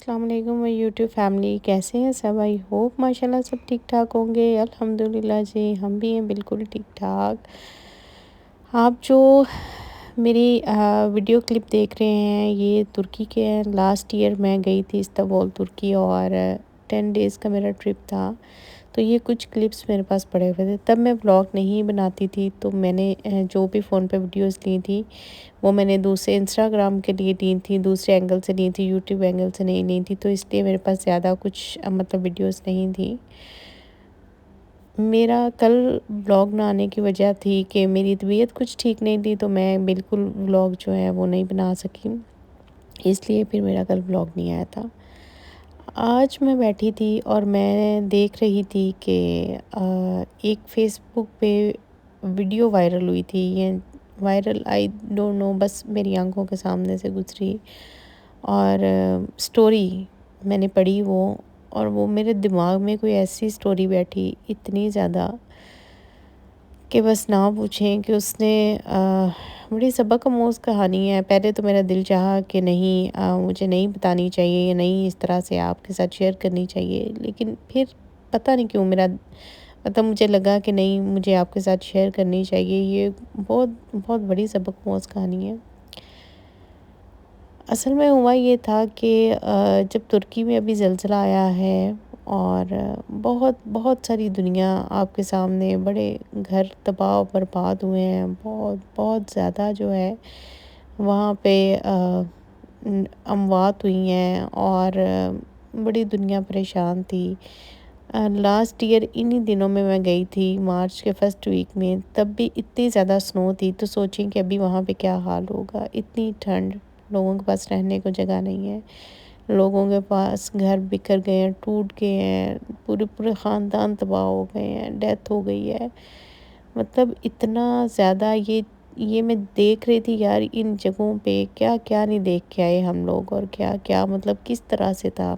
अस्सलाम वालेकुम my YouTube family. कैसे हैं सब? आई होप माशाल्लाह सब ठीक ठाक होंगे। अल्हम्दुलिल्लाह जी, हम भी हैं बिल्कुल ठीक ठाक। आप जो मेरी वीडियो क्लिप देख रहे हैं ये तुर्की के हैं। लास्ट ईयर मैं गई थी इस्तांबुल तुर्की और 10 डेज़ का मेरा ट्रिप था। तो ये कुछ क्लिप्स मेरे पास पड़े हुए थे। तब मैं व्लॉग नहीं बनाती थी, तो मैंने जो भी फ़ोन पे वीडियोस ली थी वो मैंने दूसरे इंस्टाग्राम के लिए ली थी, दूसरे एंगल से ली थी, यूट्यूब एंगल से नहीं ली थी। तो इसलिए मेरे पास ज़्यादा कुछ मतलब वीडियोस नहीं थी। मेरा कल व्लॉग ना आने की वजह थी कि मेरी तबीयत कुछ ठीक नहीं थी, तो मैं बिल्कुल व्लॉग जो है वो नहीं बना सकी, इसलिए फिर मेरा कल व्लॉग नहीं आया था। आज मैं बैठी थी और मैं देख रही थी कि एक फ़ेसबुक पे वीडियो वायरल हुई थी। ये वायरल आई डोंट नो, बस मेरी आंखों के सामने से गुजरी और स्टोरी मैंने पढ़ी वो, और वो मेरे दिमाग में कोई ऐसी स्टोरी बैठी इतनी ज़्यादा कि बस ना पूछें कि उसने बड़ी सबक आमोज़ कहानी है। पहले तो मेरा दिल चाहा कि नहीं, मुझे नहीं बतानी चाहिए, या नहीं इस तरह से आपके साथ शेयर करनी चाहिए, लेकिन फिर पता नहीं क्यों मेरा मतलब मुझे लगा कि नहीं, मुझे आपके साथ शेयर करनी चाहिए। ये बहुत बहुत बड़ी सबक आमोज़ कहानी है। असल में हुआ ये था कि जब तुर्की में अभी ज़लज़ला आया है और बहुत बहुत सारी दुनिया आपके सामने, बड़े घर तबाह बर्बाद हुए हैं, बहुत बहुत ज़्यादा जो है वहाँ पे अमवात हुई हैं और बड़ी दुनिया परेशान थी। लास्ट ईयर इन्हीं दिनों में मैं गई थी, मार्च के फर्स्ट वीक में, तब भी इतनी ज़्यादा स्नो थी। तो सोचें कि अभी वहाँ पे क्या हाल होगा, इतनी ठंड, लोगों के पास रहने को जगह नहीं है, लोगों के पास घर बिखर गए हैं, टूट गए हैं, पूरे पूरे ख़ानदान तबाह हो गए हैं, डेथ हो गई है। मतलब इतना ज़्यादा ये मैं देख रही थी यार, इन जगहों पे क्या क्या नहीं देख के आए हम लोग, और क्या क्या मतलब किस तरह से था,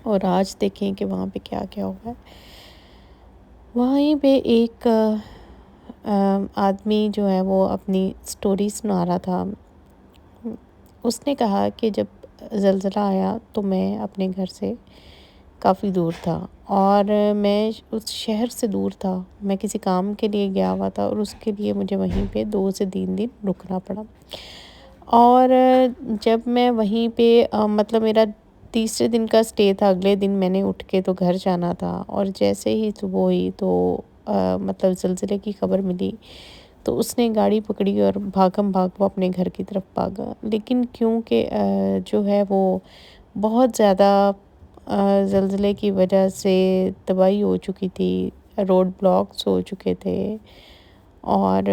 और आज देखें कि वहाँ पे क्या क्या हुआ है। वहीं पे एक आदमी जो है वो अपनी स्टोरी सुना रहा था। उसने कहा कि जब ज़लज़ला आया तो मैं अपने घर से काफ़ी दूर था, और मैं उस शहर से दूर था। मैं किसी काम के लिए गया हुआ था और उसके लिए मुझे वहीं पे 2 से 3 दिन रुकना पड़ा। और जब मैं वहीं पे मतलब मेरा तीसरे दिन का स्टे था, अगले दिन मैंने उठ के तो घर जाना था, और जैसे ही सुबह हुई तो मतलब ज़लज़ले की खबर मिली, तो उसने गाड़ी पकड़ी और भागम भाग वो अपने घर की तरफ भागा। लेकिन क्योंकि जो है वो बहुत ज़्यादा ज़लज़ले की वजह से तबाही हो चुकी थी, रोड ब्लॉक्स हो चुके थे, और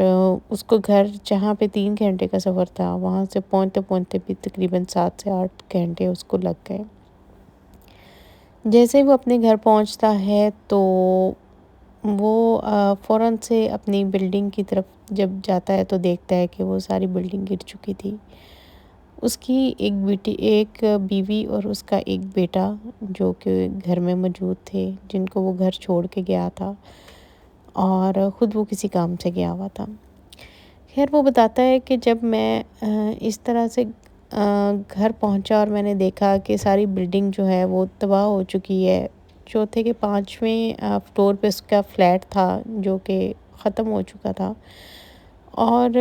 उसको घर जहाँ पे 3 घंटे का सफ़र था, वहाँ से पहुँचते-पहुँचते भी तकरीबन 7 से 8 घंटे उसको लग गए। जैसे ही वो अपने घर पहुँचता है तो वो फ़ौरन से अपनी बिल्डिंग की तरफ जब जाता है तो देखता है कि वो सारी बिल्डिंग गिर चुकी थी। उसकी एक बीवी और उसका एक बेटा जो कि घर में मौजूद थे, जिनको वो घर छोड़ के गया था, और ख़ुद वो किसी काम से गया हुआ था। खैर वो बताता है कि जब मैं इस तरह से घर पहुंचा और मैंने देखा कि सारी बिल्डिंग जो है वो तबाह हो चुकी है। चौथे के 5वें फ्लोर पे उसका फ्लैट था जो कि ख़त्म हो चुका था, और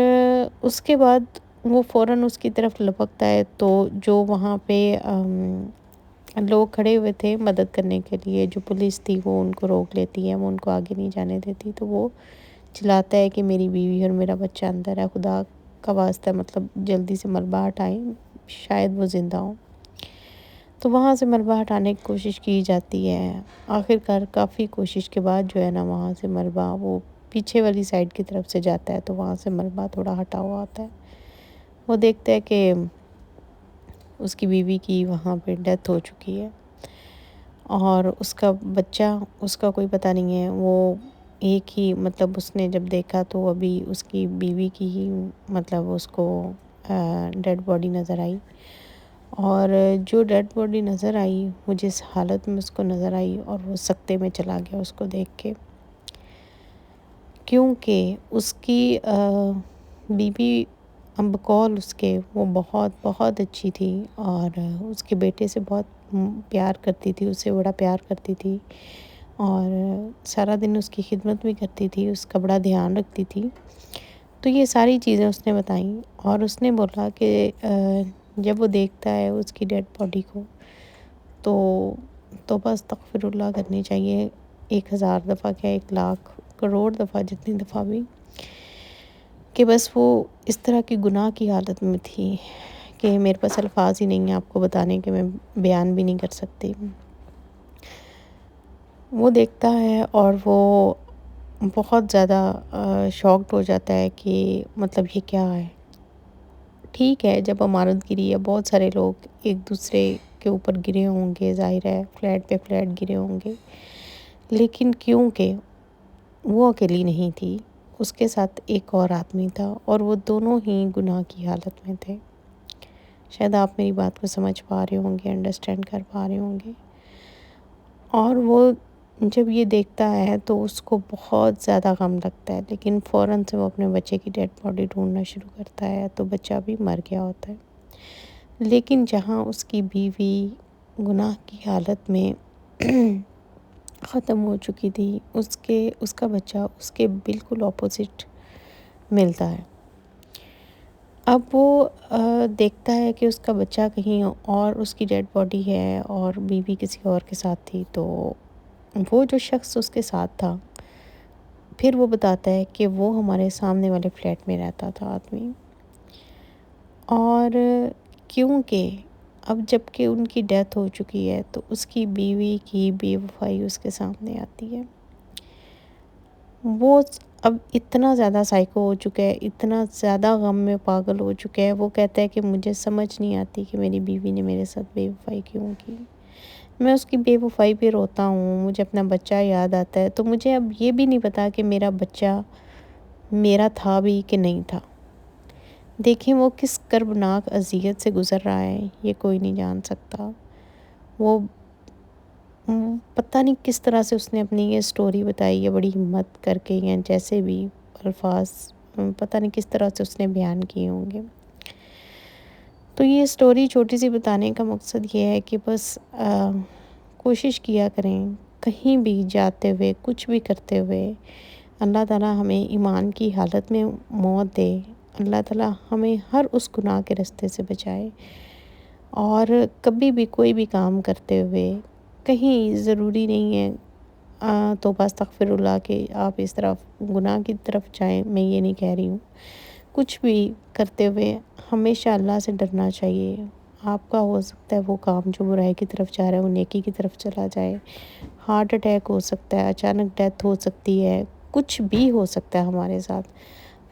उसके बाद वो फ़ौरन उसकी तरफ लपकता है। तो जो वहाँ पे लोग खड़े हुए थे मदद करने के लिए, जो पुलिस थी वो उनको रोक लेती है, वो उनको आगे नहीं जाने देती। तो वो चिल्लाता है कि मेरी बीवी और मेरा बच्चा अंदर है, खुदा का वास्ता मतलब जल्दी से मलबा हटाएं, शायद वो ज़िंदा हो। तो वहाँ से मलबा हटाने की कोशिश की जाती है। आखिरकार काफ़ी कोशिश के बाद जो है ना, वहाँ से मलबा वो पीछे वाली साइड की तरफ से जाता है, तो वहाँ से मलबा थोड़ा हटा हुआ आता है। वो देखता है कि उसकी बीवी की वहाँ पे डेथ हो चुकी है, और उसका बच्चा, उसका कोई पता नहीं है। वो एक ही मतलब उसने जब देखा तो अभी उसकी बीवी की ही मतलब उसको डेड बॉडी नज़र आई, और जो डेड बॉडी नज़र आई वो जिस हालत में उसको नज़र आई, और वो सकते में चला गया उसको देख के, क्योंकि उसकी बीवी بقول اس کے وہ بہت بہت اچھی تھی، اور اس کے بیٹے سے بہت پیار کرتی تھی، اس سے بڑا پیار کرتی تھی، اور سارا دن اس کی خدمت بھی کرتی تھی، اس کا بڑا دھیان رکھتی تھی۔ تو یہ ساری چیزیں اس نے بتائیں، اور اس نے بولا کہ جب وہ دیکھتا ہے اس کی ڈیڈ باڈی کو تو توبہ استغفر اللہ کرنی چاہیے، 1000 دفعہ کیا، 1,00,000 کروڑ دفعہ، جتنی دفعہ بھی، کہ بس وہ اس طرح کی گناہ کی حالت میں تھی کہ میرے پاس الفاظ ہی نہیں ہیں آپ کو بتانے کے، میں بیان بھی نہیں کر سکتی۔ وہ دیکھتا ہے اور وہ بہت زیادہ شاکڈ ہو جاتا ہے کہ مطلب یہ کیا ہے۔ ٹھیک ہے، جب عمارت گری ہے بہت سارے لوگ ایک دوسرے کے اوپر گرے ہوں گے، ظاہر ہے فلیٹ پہ فلیٹ گرے ہوں گے، لیکن کیونکہ وہ اکیلی نہیں تھی، اس کے ساتھ ایک اور آدمی تھا، اور وہ دونوں ہی گناہ کی حالت میں تھے۔ شاید آپ میری بات کو سمجھ پا رہے ہوں گے، انڈرسٹینڈ کر پا رہے ہوں گے۔ اور وہ جب یہ دیکھتا ہے تو اس کو بہت زیادہ غم لگتا ہے، لیکن فوراً سے وہ اپنے بچے کی ڈیڈ باڈی ڈھونڈنا شروع کرتا ہے، تو بچہ بھی مر گیا ہوتا ہے۔ لیکن جہاں اس کی بیوی گناہ کی حالت میں ختم ہو چکی تھی، اس کا بچہ اس کے بالکل اپوزٹ ملتا ہے۔ اب وہ دیکھتا ہے کہ اس کا بچہ کہیں اور، اس کی ڈیڈ باڈی ہے اور بیوی کسی اور کے ساتھ تھی، تو وہ جو شخص اس کے ساتھ تھا پھر وہ بتاتا ہے کہ وہ ہمارے سامنے والے فلیٹ میں رہتا تھا آدمی، اور کیونکہ اب جب کہ ان کی ڈیتھ ہو چکی ہے تو اس کی بیوی کی بے وفائی اس کے سامنے آتی ہے۔ وہ اب اتنا زیادہ سائیکو ہو چکا ہے، اتنا زیادہ غم میں پاگل ہو چکا ہے، وہ کہتا ہے کہ مجھے سمجھ نہیں آتی کہ میری بیوی نے میرے ساتھ بے وفائی کیوں کی۔ میں اس کی بے وفائی پہ روتا ہوں، مجھے اپنا بچہ یاد آتا ہے، تو مجھے اب یہ بھی نہیں پتا کہ میرا بچہ میرا تھا بھی کہ نہیں تھا۔ دیکھیں وہ کس کربناک اذیت سے گزر رہا ہے، یہ کوئی نہیں جان سکتا۔ وہ پتہ نہیں کس طرح سے اس نے اپنی یہ سٹوری بتائی ہے، بڑی ہمت کر کے، یا جیسے بھی الفاظ پتہ نہیں کس طرح سے اس نے بیان کیے ہوں گے۔ تو یہ سٹوری چھوٹی سی بتانے کا مقصد یہ ہے کہ بس کوشش کیا کریں کہیں بھی جاتے ہوئے، کچھ بھی کرتے ہوئے، اللہ تعالیٰ ہمیں ایمان کی حالت میں موت دے، اللہ تعالیٰ ہمیں ہر اس گناہ کے رستے سے بچائے، اور کبھی بھی کوئی بھی کام کرتے ہوئے کہیں ضروری نہیں ہے توبہ استغفر اللہ کہ آپ اس طرف گناہ کی طرف جائیں، میں یہ نہیں کہہ رہی ہوں۔ کچھ بھی کرتے ہوئے ہمیشہ اللہ سے ڈرنا چاہیے۔ آپ کا ہو سکتا ہے وہ کام جو برائی کی طرف جا رہا ہے وہ نیکی کی طرف چلا جائے، ہارٹ اٹیک ہو سکتا ہے، اچانک ڈیتھ ہو سکتی ہے، کچھ بھی ہو سکتا ہے ہمارے ساتھ۔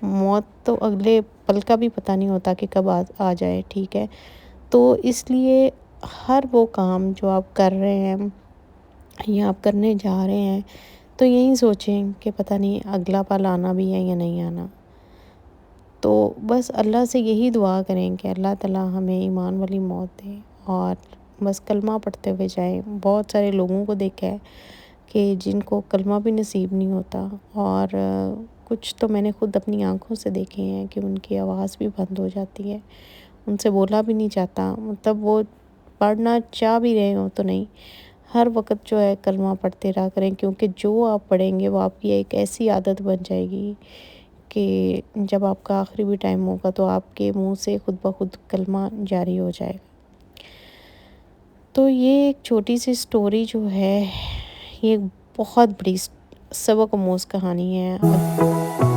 موت تو اگلے پل کا بھی پتہ نہیں ہوتا کہ کب آ جائے، ٹھیک ہے؟ تو اس لیے ہر وہ کام جو آپ کر رہے ہیں یا آپ کرنے جا رہے ہیں، تو یہی سوچیں کہ پتہ نہیں اگلا پل آنا بھی ہے یا نہیں آنا۔ تو بس اللہ سے یہی دعا کریں کہ اللہ تعالیٰ ہمیں ایمان والی موت دے، اور بس کلمہ پڑھتے ہوئے جائیں۔ بہت سارے لوگوں کو دیکھا ہے کہ جن کو کلمہ بھی نصیب نہیں ہوتا، اور کچھ تو میں نے خود اپنی آنکھوں سے دیکھے ہیں کہ ان کی آواز بھی بند ہو جاتی ہے، ان سے بولا بھی نہیں جاتا، مطلب وہ پڑھنا چاہ بھی رہے ہوں تو نہیں۔ ہر وقت جو ہے کلمہ پڑھتے رہا کریں، کیونکہ جو آپ پڑھیں گے وہ آپ کی ایک ایسی عادت بن جائے گی کہ جب آپ کا آخری بھی ٹائم ہوگا تو آپ کے منہ سے خود بخود کلمہ جاری ہو جائے گا۔ تو یہ ایک چھوٹی سی سٹوری جو ہے، یہ بہت بڑی سبق آموز کہانی ہے۔